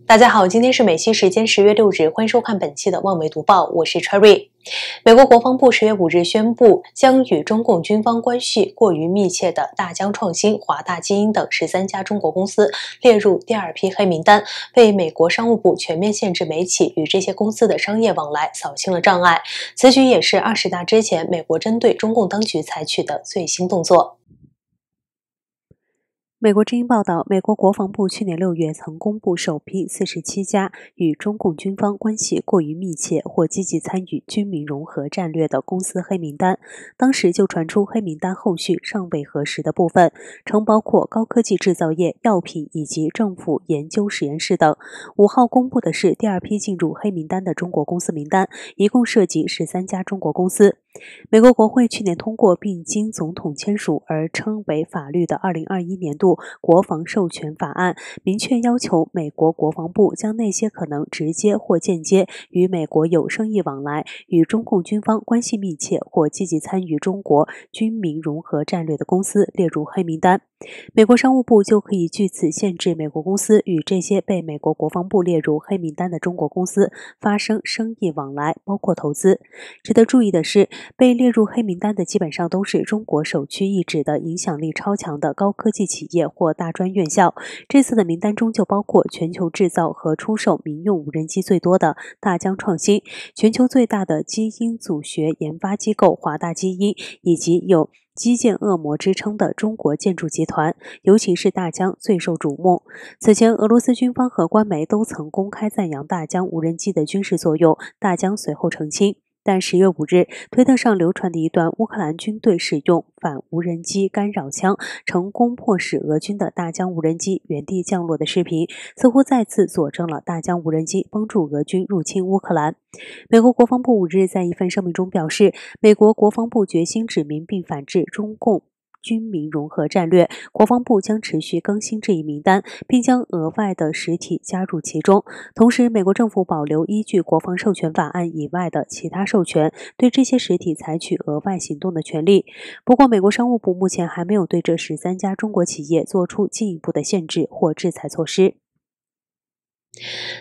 大家好，今天是美西时间10月6日，欢迎收看本期的望梅读报，我是 Cherry。美国国防部10月5日宣布，将与中共军方关系过于密切的大疆创新、华大基因等13家中国公司列入第二批黑名单，为美国商务部全面限制美企与这些公司的商业往来扫清了障碍。此举也是20大之前美国针对中共当局采取的最新动作。美国之音报道，美国国防部去年6月曾公布首批47家与中共军方关系过于密切或积极参与军民融合战略的公司黑名单。当时就传出黑名单后续尚未核实的部分，曾包括高科技制造业、药品以及政府研究实验室等。5号公布的是第二批进入黑名单的中国公司名单，一共涉及13家中国公司。美国国会去年通过并经总统签署而称为法律的2021年度国防授权法案，明确要求美国国防部将那些可能直接或间接与美国有生意往来、与中共军方关系密切或积极参与中国军民融合战略的公司列入黑名单。美国商务部就可以据此限制美国公司与这些被美国国防部列入黑名单的中国公司发生生意往来，包括投资。值得注意的是，被列入黑名单的基本上都是中国首屈一指的影响力超强的高科技企业或大专院校。这次的名单中就包括全球制造和出售民用无人机最多的大疆创新，全球最大的基因组学研发机构华大基因，以及有基建恶魔之称的中国建筑集团，尤其是大疆最受瞩目。此前，俄罗斯军方和官媒都曾公开赞扬大疆无人机的军事作用，大疆随后澄清。但10月5日，推特上流传的一段乌克兰军队使用反无人机干扰枪成功迫使俄军的大疆无人机原地降落的视频，似乎再次佐证了大疆无人机帮助俄军入侵乌克兰。美国国防部5日在一份声明中表示，美国国防部决心指明并反制中共军民融合战略，国防部将持续更新这一名单，并将额外的实体加入其中。同时，美国政府保留依据国防授权法案以外的其他授权，对这些实体采取额外行动的权利。不过，美国商务部目前还没有对这13家中国企业做出进一步的限制或制裁措施。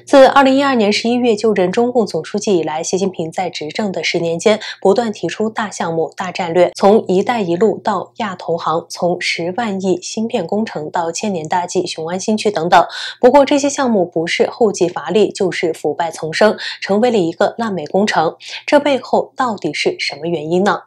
自2012年11月就任中共总书记以来，习近平在执政的10年间，不断提出大项目、大战略，从“一带一路”到亚投行，从10万亿芯片工程到千年大计雄安新区等等。不过，这些项目不是后继乏力，就是腐败丛生，成为了一个烂尾工程。这背后到底是什么原因呢？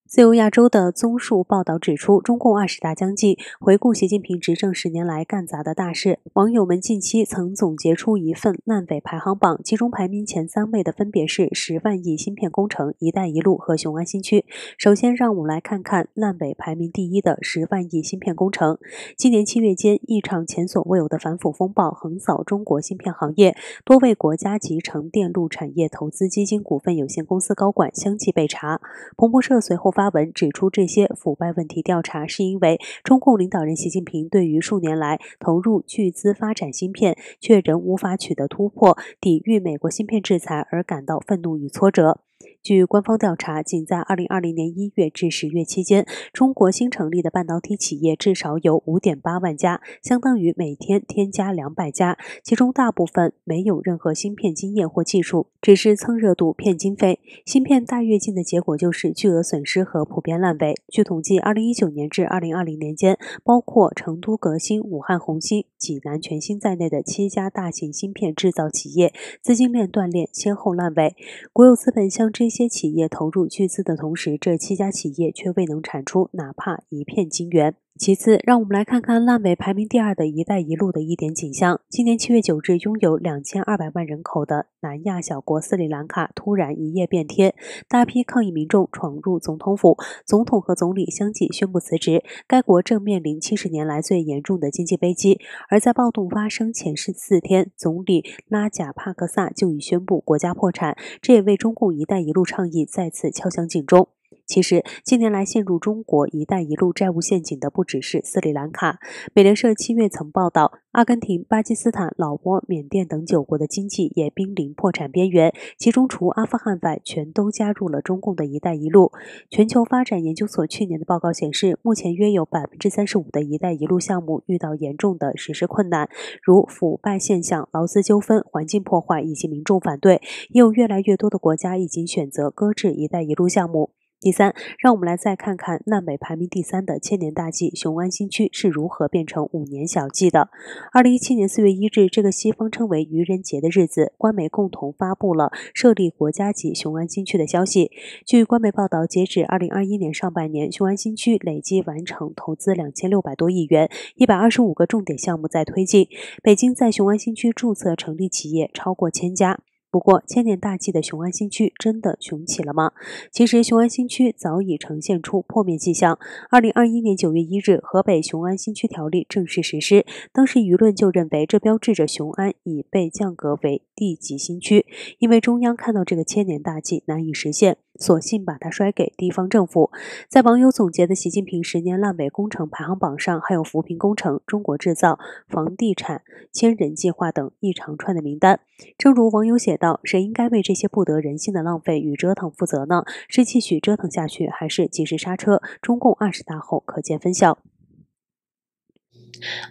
自由亚洲的综述报道指出，中共20大将近，回顾习近平执政10年来干砸的大事，网友们近期曾总结出一份烂尾排行榜，其中排名前3位的分别是10万亿芯片工程、一带一路和雄安新区。首先让我们来看看烂尾排名第1的10万亿芯片工程。今年7月间，一场前所未有的反腐风暴横扫中国芯片行业，多位国家集成电路产业投资基金股份有限公司高管相继被查。彭博社随后发文指出，这些腐败问题调查是因为中共领导人习近平对于数年来投入巨资发展芯片却仍无法取得突破，抵御美国芯片制裁而感到愤怒与挫折。据官方调查，仅在2020年1月至10月期间，中国新成立的半导体企业至少有 5.8 万家，相当于每天添加200家，其中大部分没有任何芯片经验或技术，只是蹭热度骗经费。芯片大跃进的结果就是巨额损失和普遍烂尾。据统计，2019年至2020年间，包括成都革新、武汉红星、济南全新在内的7家大型芯片制造企业资金链断裂，先后烂尾。国有资本向这些企业投入巨资的同时，这7家企业却未能产出哪怕一片晶圆。其次，让我们来看看烂尾排名第2的一带一路的一点景象。今年7月9日，拥有2200万人口的南亚小国斯里兰卡突然一夜变天，大批抗议民众闯入总统府，总统和总理相继宣布辞职。该国正面临70年来最严重的经济危机，而在暴动发生前4天，总理拉贾帕克萨就已宣布国家破产，这也为中共一带一路倡议再次敲响警钟。其实，近年来陷入中国“一带一路”债务陷阱的不只是斯里兰卡。美联社7月曾报道，阿根廷、巴基斯坦、老挝、缅甸等9国的经济也濒临破产边缘，其中除阿富汗外，全都加入了中共的一带一路。全球发展研究所去年的报告显示，目前约有35%的一带一路项目遇到严重的实施困难，如腐败现象、劳资纠纷、环境破坏以及民众反对，也有越来越多的国家已经选择搁置一带一路项目。第三，让我们来再看看南美排名第3的千年大计雄安新区是如何变成5年小计的。2017年4月1日，这个西方称为愚人节的日子，官媒共同发布了设立国家级雄安新区的消息。据官媒报道，截止2021年上半年，雄安新区累计完成投资2600多亿元，125个重点项目在推进。北京在雄安新区注册成立企业超过1000家。不过，千年大计的雄安新区真的雄起了吗？其实，雄安新区早已呈现出破灭迹象。2021年9月1日，河北雄安新区条例正式实施，当时舆论就认为这标志着雄安已被降格为地级新区，因为中央看到这个千年大计难以实现，索性把它甩给地方政府。在网友总结的习近平10年烂尾工程排行榜上，还有扶贫工程、中国制造、房地产、千人计划等一长串的名单。正如网友写道，谁应该为这些不得人心的浪费与折腾负责呢？是继续折腾下去，还是及时刹车？中共20大后可见分晓。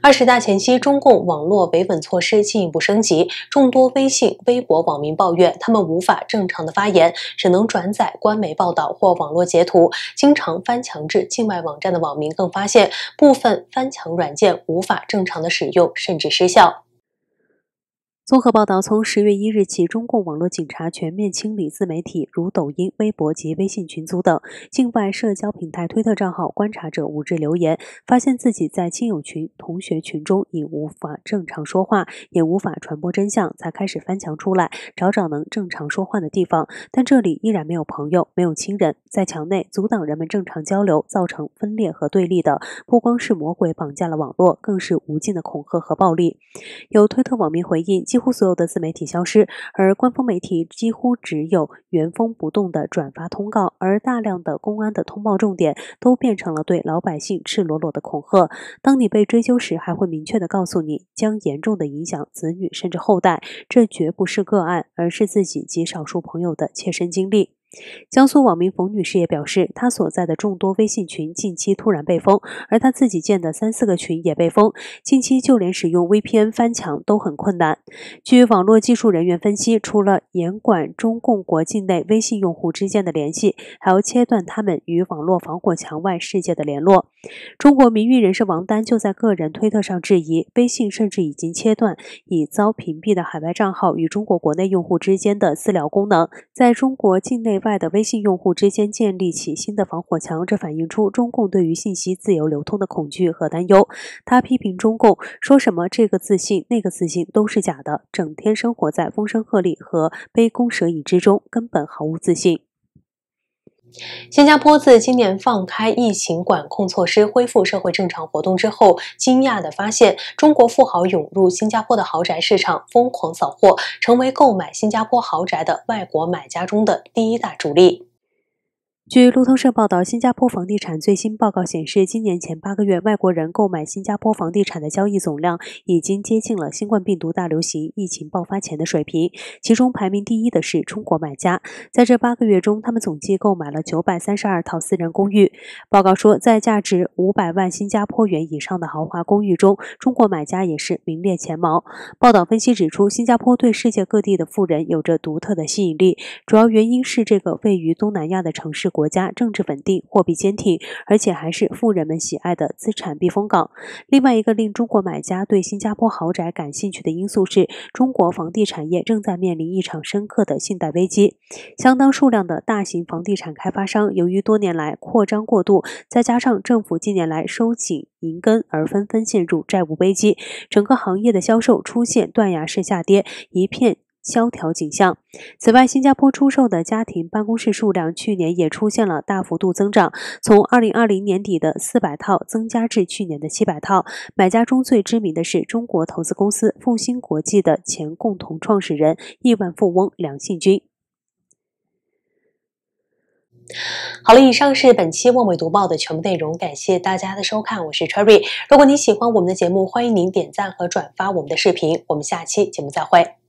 20大前夕，中共网络维稳措施进一步升级，众多微信、微博网民抱怨，他们无法正常的发言，只能转载官媒报道或网络截图。经常翻墙至境外网站的网民更发现，部分翻墙软件无法正常的使用，甚至失效。综合报道，从10月1日起，中共网络警察全面清理自媒体如抖音、微博及微信群组等境外社交平台推特账号。观察者5日留言，发现自己在亲友群、同学群中已无法正常说话，也无法传播真相，才开始翻墙出来，找能正常说话的地方。但这里依然没有朋友，没有亲人，在墙内阻挡人们正常交流，造成分裂和对立的，不光是魔鬼绑架了网络，更是无尽的恐吓和暴力。有推特网民回应，几乎所有的自媒体消失，而官方媒体几乎只有原封不动的转发通告，而大量的公安的通报重点都变成了对老百姓赤裸裸的恐吓。当你被追究时，还会明确的告诉你，将严重的影响子女甚至后代，这绝不是个案，而是自己极少数朋友的切身经历。江苏网民冯女士也表示，她所在的众多微信群近期突然被封，而她自己建的3、4个群也被封，近期就连使用 VPN 翻墙都很困难。据网络技术人员分析，除了严管中共国境内微信用户之间的联系，还要切断他们与网络防火墙外世界的联络。中国名誉人士王丹就在个人推特上质疑，微信甚至已经切断已遭屏蔽的海外账号与中国国内用户之间的私聊功能，在中国境内外的微信用户之间建立起新的防火墙，这反映出中共对于信息自由流通的恐惧和担忧。他批评中共说什么这个自信那个自信都是假的，整天生活在风声鹤唳和杯弓蛇影之中，根本毫无自信。新加坡自今年放开疫情管控措施，恢复社会正常活动之后，惊讶地发现，中国富豪涌入新加坡的豪宅市场，疯狂扫货，成为购买新加坡豪宅的外国买家中的第一大主力。据路透社报道，新加坡房地产最新报告显示，今年前8个月，外国人购买新加坡房地产的交易总量已经接近了新冠病毒大流行疫情爆发前的水平。其中排名第一的是中国买家，在这8个月中，他们总计购买了932套私人公寓。报告说，在价值500万新加坡元以上的豪华公寓中，中国买家也是名列前茅。报道分析指出，新加坡对世界各地的富人有着独特的吸引力，主要原因是这个位于东南亚的城市国家政治稳定，货币坚挺，而且还是富人们喜爱的资产避风港。另外一个令中国买家对新加坡豪宅感兴趣的因素是，中国房地产业正在面临一场深刻的信贷危机。相当数量的大型房地产开发商由于多年来扩张过度，再加上政府近年来收紧银根，而纷纷陷入债务危机，整个行业的销售出现断崖式下跌，一片萧条景象。此外，新加坡出售的家庭办公室数量去年也出现了大幅度增长，从2020年底的400套增加至去年的700套。买家中最知名的是中国投资公司复星国际的前共同创始人亿万富翁梁信军。好了，以上是本期望美读报的全部内容，感谢大家的收看，我是 Cherry。如果你喜欢我们的节目，欢迎您点赞和转发我们的视频，我们下期节目再会。